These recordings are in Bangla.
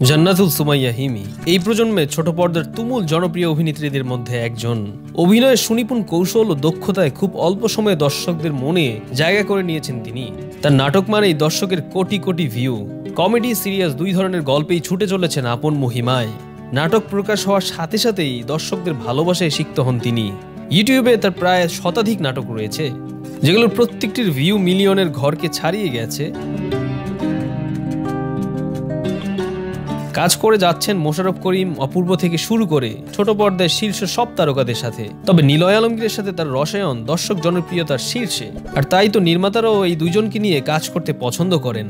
জান্নাতুল সুমাইয়া হিমি এই প্রজন্মে ছোট পর্দার তুমুল জনপ্রিয় অভিনেত্রীদের মধ্যে একজন। অভিনয়ের সুনিপুণ কৌশল ও দক্ষতায় খুব অল্প সময়ে দর্শকদের মনে জায়গা করে নিয়েছেন তিনি। তার নাটক মানেই দর্শকের crore crore view. Comedy, serious দুই ধরনের গল্পেই ছুটে চলেছেন আপন মহিমায়। নাটক প্রকাশ হওয়ার সাথে সাথেই দর্শকদের ভালোবাসায় সিক্ত হন তিনি। ইউটিউবে তার প্রায় শতাধিক নাটক রয়েছে, যেগুলোর প্রত্যেকটির ভিউ মিলিয়নের ঘরকে ছাড়িয়ে গেছে। কাজ করে যাচ্ছেন মোশাররফ করিম, অপূর্ব থেকে শুরু করে ছোট পর্দায় শীর্ষ সব তারকাদের সাথে। তবে নিলয় আলমগীরের সাথে তার রসায়ন দর্শক জনপ্রিয়তার শীর্ষে, আর তাই তো নির্মাতারাও এই দুজনকে নিয়ে কাজ করতে পছন্দ করেন।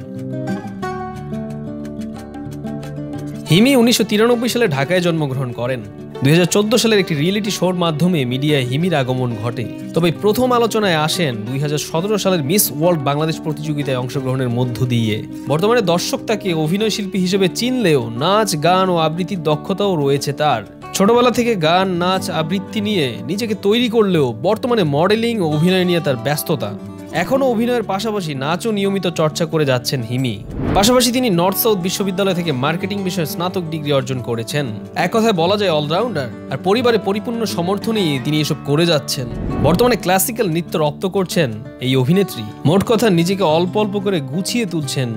হিমি 1993 সালে ঢাকায় জন্মগ্রহণ করেন। 2014 সালের একটি রিয়েলিটি শোর মাধ্যমে মিডিয়ায় হিমির আগমন ঘটে। তবে প্রথম আলোচনায় আসেন 2017 সালের মিস ওয়ার্ল্ড বাংলাদেশ প্রতিযোগিতায় অংশগ্রহণের মধ্য দিয়ে। বর্তমানে দর্শক তাকে অভিনয় শিল্পী হিসেবে চিনলেও নাচ, গান ও আবৃত্তির দক্ষতাও রয়েছে তার। ছোটবেলা থেকে গান, নাচ, আবৃত্তি নিয়ে নিজেকে তৈরি করলেও বর্তমানে মডেলিং ও অভিনয় নিয়ে তার ব্যস্ততা। এখনও অভিনয়ের পাশাপাশি নাচও নিয়মিত চর্চা করে যাচ্ছেন হিমি। পাশাপাশি তিনি নর্থ সাউথ বিশ্ববিদ্যালয় থেকে মার্কেটিং বিষয়ে স্নাতক ডিগ্রি অর্জন করেছেন। এক কথায় বলা যায় অলরাউন্ডার। আর পরিবারে পরিপূর্ণ সমর্থনেই তিনি এসব করে যাচ্ছেন। বর্তমানে ক্লাসিক্যাল নৃত্য রপ্ত করছেন এই অভিনেত্রী। মোট কথা নিজেকে অল্প অল্প করে গুছিয়ে তুলছেন